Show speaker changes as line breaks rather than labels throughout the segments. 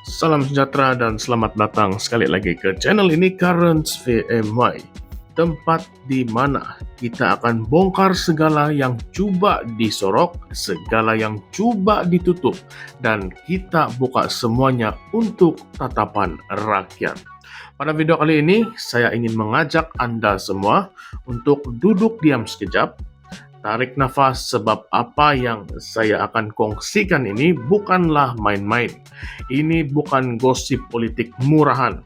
Salam sejahtera dan selamat datang sekali lagi ke channel ini Currents VMY, tempat di mana kita akan bongkar segala yang coba disorok, segala yang coba ditutup, dan kita buka semuanya untuk tatapan rakyat. Pada video kali ini, saya ingin mengajak Anda semua untuk duduk diam sekejap. Tarik nafas sebab apa yang saya akan kongsikan ini bukanlah main-main. Ini bukan gosip politik murahan.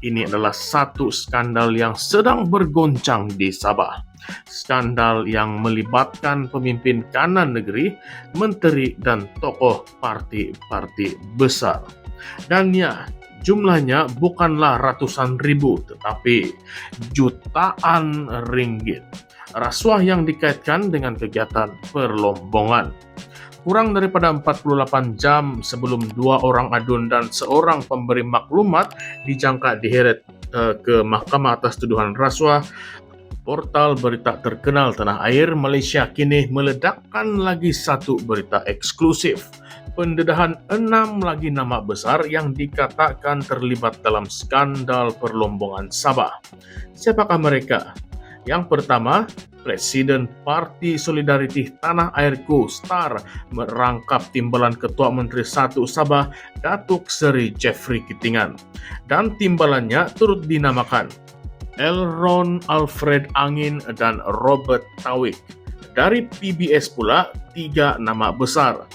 Ini adalah satu skandal yang sedang bergoncang di Sabah. Skandal yang melibatkan pemimpin kanan negeri, menteri, dan tokoh parti-parti besar. Dan ya, jumlahnya bukanlah ratusan ribu, tetapi jutaan ringgit. Rasuah yang dikaitkan dengan kegiatan perlombongan. Kurang daripada 48 jam sebelum dua orang adun dan seorang pemberi maklumat dijangka diheret ke mahkamah atas tuduhan rasuah, portal berita terkenal tanah air Malaysia kini meledakkan lagi satu berita eksklusif. Pendedahan 6 lagi nama besar yang dikatakan terlibat dalam skandal perlombongan Sabah. Siapakah mereka? Yang pertama, Presiden Parti Solidariti Tanah Airku STAR merangkap timbalan Ketua Menteri 1 Sabah Datuk Seri Jeffrey Kitingan, dan timbalannya turut dinamakan Elron Alfred Angin dan Robert Tawik. Dari PBS pula 3 nama besar,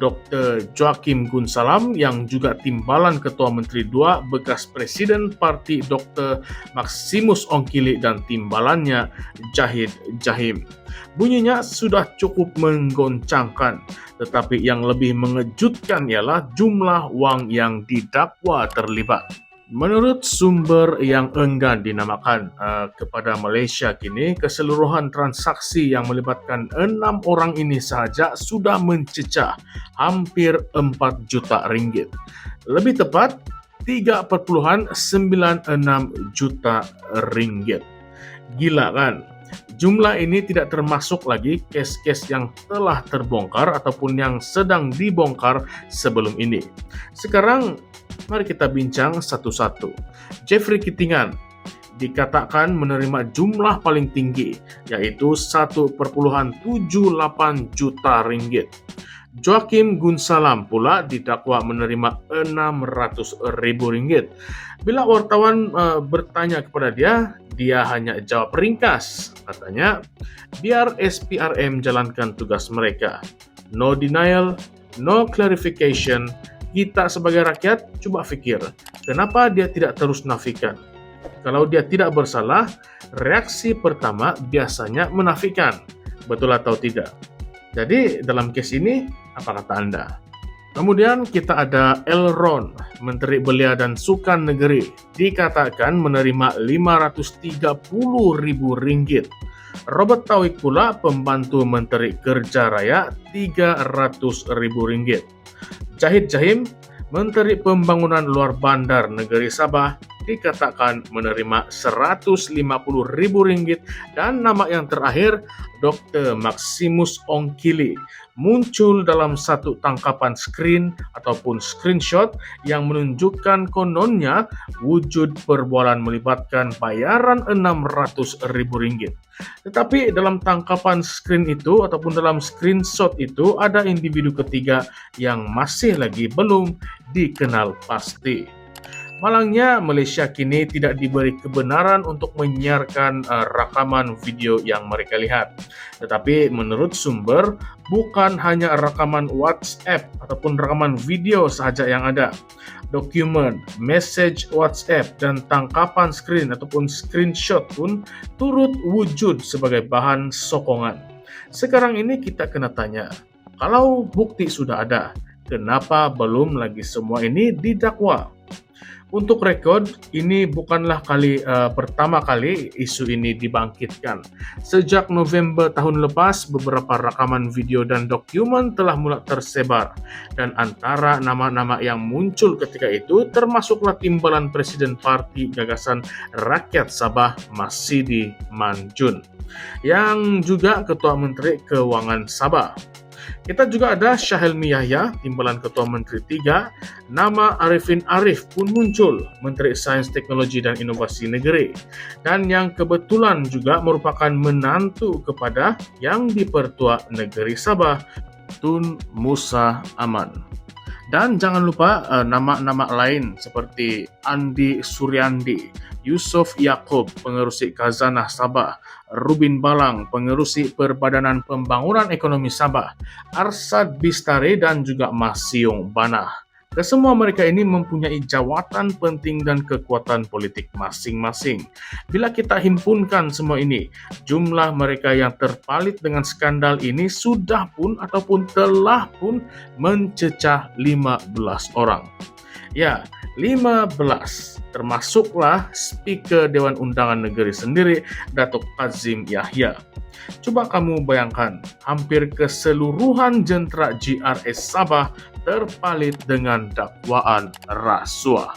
Dr. Joachim Gunsalam yang juga timbalan Ketua Menteri 2 bekas Presiden Parti Dr. Maximus Ongkili dan timbalannya Jahid Jahim. Bunyinya sudah cukup menggoncangkan, tetapi yang lebih mengejutkan ialah jumlah wang yang didakwa terlibat. Menurut sumber yang enggan dinamakan kepada Malaysia kini, keseluruhan transaksi yang melibatkan 6 orang ini sahaja sudah mencecah hampir 4 juta ringgit. Lebih tepat, 3,96 juta ringgit. Gila kan? Jumlah ini tidak termasuk lagi kes-kes yang telah terbongkar ataupun yang sedang dibongkar sebelum ini. Sekarang, mari kita bincang satu-satu. Jeffrey Kitingan dikatakan menerima jumlah paling tinggi, yaitu 1,78 juta ringgit. Joachim Gunsalam pula didakwa menerima 600 ribu ringgit. Bila wartawan bertanya kepada dia hanya jawab ringkas. Katanya, biar SPRM jalankan tugas mereka. No denial, no clarification. Kita sebagai rakyat coba fikir, kenapa dia tidak terus nafikan? Kalau dia tidak bersalah, reaksi pertama biasanya menafikan. Betul atau tidak? Jadi dalam kes ini, apa kata Anda? Kemudian kita ada Elron, Menteri Belia dan Sukan Negeri, dikatakan menerima 530 ribu ringgit. Robert Tawik pula, pembantu Menteri Kerja Raya, 300 ribu ringgit. Jahid Jahim, Menteri Pembangunan Luar Bandar Negeri Sabah, dikatakan menerima 150 ribu ringgit. Dan nama yang terakhir, Dr. Maximus Ongkili, muncul dalam satu tangkapan screen ataupun screenshot yang menunjukkan kononnya wujud perbualan melibatkan bayaran 600 ribu ringgit. Tetapi dalam tangkapan screen itu ataupun dalam screenshot itu ada individu ketiga yang masih lagi belum dikenal pasti. Malangnya, Malaysia kini tidak diberi kebenaran untuk menyiarkan rakaman video yang mereka lihat. Tetapi menurut sumber, bukan hanya rakaman WhatsApp ataupun rakaman video sahaja yang ada. Dokumen, message WhatsApp, dan tangkapan screen ataupun screenshot pun turut wujud sebagai bahan sokongan. Sekarang ini kita kena tanya, kalau bukti sudah ada, kenapa belum lagi semua ini didakwa? Untuk rekod, ini bukanlah pertama kali isu ini dibangkitkan. Sejak November tahun lepas, beberapa rakaman video dan dokumen telah mulai tersebar. Dan antara nama-nama yang muncul ketika itu termasuklah timbalan Presiden Parti Gagasan Rakyat Sabah, Masidi Manjun, yang juga Ketua Menteri Keuangan Sabah. Kita juga ada Syahelmi Yahya, timbalan Ketua Menteri 3, nama Arifin Arif pun muncul, Menteri Sains Teknologi dan Inovasi Negeri. Dan yang kebetulan juga merupakan menantu kepada yang dipertua negeri Sabah, Tun Musa Aman. Dan jangan lupa nama-nama lain seperti Andi Suryandi, Yusuf Yaakob, pengerusi Khazanah Sabah, Rubin Balang, pengerusi Perbadanan Pembangunan Ekonomi Sabah, Arsad Bistari, dan juga Masiung Banah. Kesemua mereka ini mempunyai jawatan penting dan kekuatan politik masing-masing. Bila kita himpunkan semua ini, jumlah mereka yang terpalit dengan skandal ini sudah pun ataupun telah pun mencecah 15 orang. Ya, 15, termasuklah Speaker Dewan Undangan Negeri sendiri, Datuk Kazim Yahya. Coba kamu bayangkan, hampir keseluruhan jentera GRS Sabah terpalit dengan dakwaan rasuah.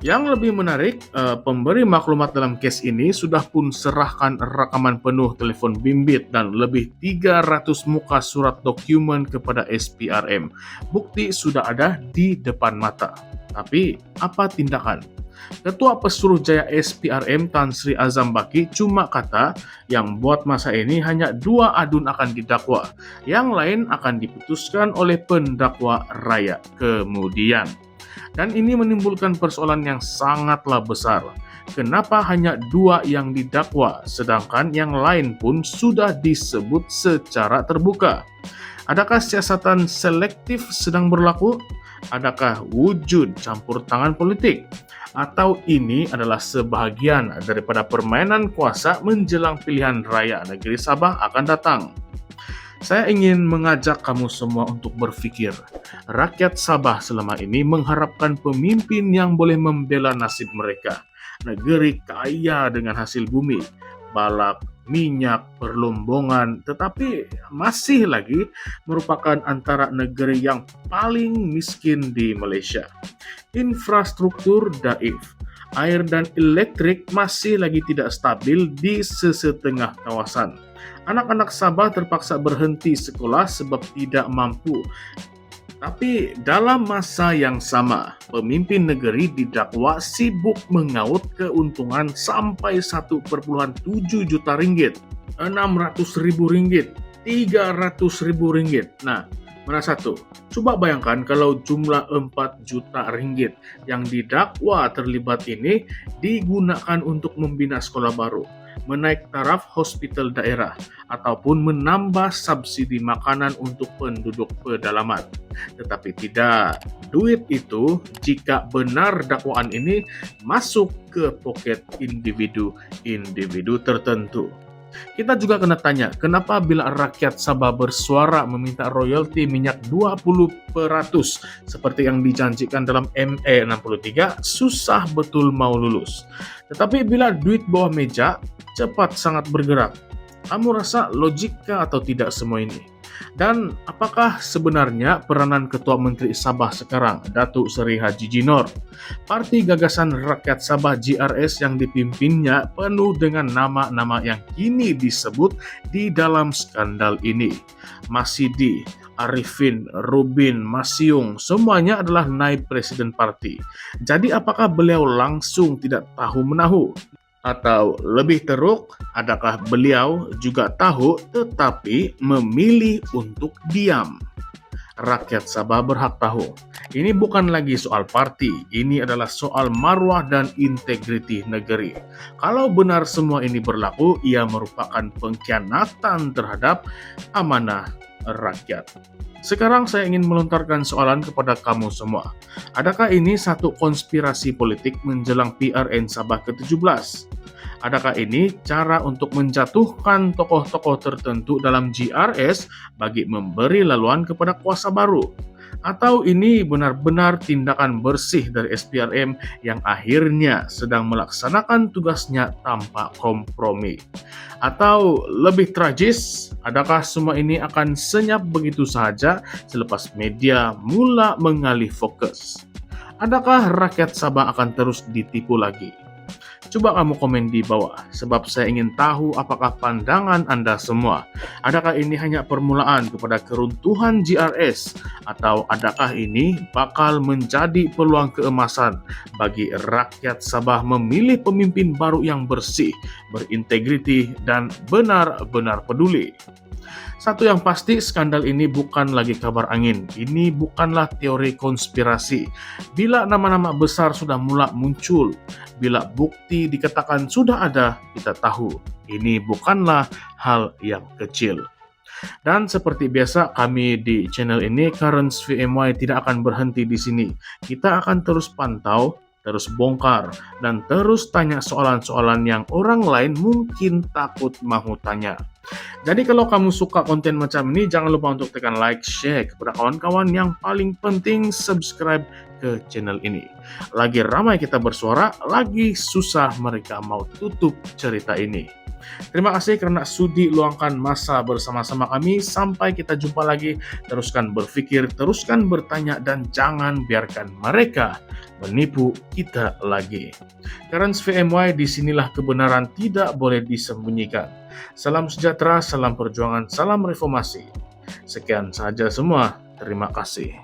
Yang lebih menarik, pemberi maklumat dalam kes ini sudah pun serahkan rekaman penuh telefon bimbit dan lebih 300 muka surat dokumen kepada SPRM. Bukti sudah ada di depan mata. Tapi, apa tindakan? Ketua Pesuruhjaya SPRM Tan Sri Azam Baki cuma kata yang buat masa ini hanya 2 adun akan didakwa, yang lain akan diputuskan oleh pendakwa raya kemudian. Dan ini menimbulkan persoalan yang sangatlah besar. Kenapa hanya 2 yang didakwa, sedangkan yang lain pun sudah disebut secara terbuka? Adakah siasatan selektif sedang berlaku? Adakah wujud campur tangan politik? Atau ini adalah sebahagian daripada permainan kuasa menjelang pilihan raya negeri Sabah akan datang? Saya ingin mengajak kamu semua untuk berpikir. Rakyat Sabah selama ini mengharapkan pemimpin yang boleh membela nasib mereka. Negeri kaya dengan hasil bumi, balak, minyak, perlombongan, tetapi masih lagi merupakan antara negeri yang paling miskin di Malaysia. Infrastruktur daif, air dan elektrik masih lagi tidak stabil di sesetengah kawasan. Anak-anak Sabah terpaksa berhenti sekolah sebab tidak mampu. Tapi dalam masa yang sama, pemimpin negeri didakwa sibuk mengaut keuntungan sampai 1,7 juta ringgit, 600 ribu ringgit, 300 ribu ringgit. Nah, mana satu? Coba bayangkan kalau jumlah 4 juta ringgit yang didakwa terlibat ini digunakan untuk membina sekolah baru, menaik taraf hospital daerah, ataupun menambah subsidi makanan untuk penduduk pedalaman. Tetapi tidak, duit itu jika benar dakwaan ini masuk ke poket individu-individu tertentu. Kita juga kena tanya, kenapa bila rakyat Sabah bersuara meminta royalti minyak 20% seperti yang dijanjikan dalam ME 63, susah betul mau lulus. Tetapi bila duit bawah meja, cepat sangat bergerak. Kamu rasa logika atau tidak semua ini? Dan apakah sebenarnya peranan Ketua Menteri Sabah sekarang, Datuk Seri Haji Jinor? Parti Gagasan Rakyat Sabah GRS yang dipimpinnya penuh dengan nama-nama yang kini disebut di dalam skandal ini. Masidi, Arifin, Rubin, Masiung, semuanya adalah naib presiden parti. Jadi apakah beliau langsung tidak tahu menahu? Atau lebih teruk, adakah beliau juga tahu tetapi memilih untuk diam? Rakyat Sabah berhak tahu. Ini bukan lagi soal parti, ini adalah soal marwah dan integriti negeri. Kalau benar semua ini berlaku, ia merupakan pengkhianatan terhadap amanah rakyat. Sekarang saya ingin melontarkan soalan kepada kamu semua. Adakah ini satu konspirasi politik menjelang PRN Sabah ke-17? Adakah ini cara untuk menjatuhkan tokoh-tokoh tertentu dalam GRS bagi memberi laluan kepada kuasa baru? Atau ini benar-benar tindakan bersih dari SPRM yang akhirnya sedang melaksanakan tugasnya tanpa kompromi? Atau lebih tragis, adakah semua ini akan senyap begitu saja selepas media mula mengalih fokus? Adakah rakyat Sabah akan terus ditipu lagi? Coba kamu komen di bawah, sebab saya ingin tahu apakah pandangan Anda semua. Adakah ini hanya permulaan kepada keruntuhan GRS, atau adakah ini bakal menjadi peluang keemasan bagi rakyat Sabah memilih pemimpin baru yang bersih, berintegriti, dan benar-benar peduli? Satu yang pasti, skandal ini bukan lagi kabar angin. Ini bukanlah teori konspirasi. Bila nama-nama besar sudah mulai muncul, bila bukti dikatakan sudah ada, kita tahu ini bukanlah hal yang kecil. Dan seperti biasa, kami di channel ini, Currents VMY, tidak akan berhenti di sini. Kita akan terus pantau, terus bongkar, dan terus tanya soalan-soalan yang orang lain mungkin takut mau tanya. Jadi kalau kamu suka konten macam ini, jangan lupa untuk tekan like, share kepada kawan-kawan, yang paling penting subscribe ke channel ini. Lagi ramai kita bersuara, lagi susah mereka mau tutup cerita ini. Terima kasih karena sudi luangkan masa bersama-sama kami. Sampai kita jumpa lagi. Teruskan berpikir, teruskan bertanya, dan jangan biarkan mereka menipu kita lagi. Currents VMY, disinilah kebenaran tidak boleh disembunyikan. Salam sejahtera, salam perjuangan, salam reformasi. Sekian saja semua. Terima kasih.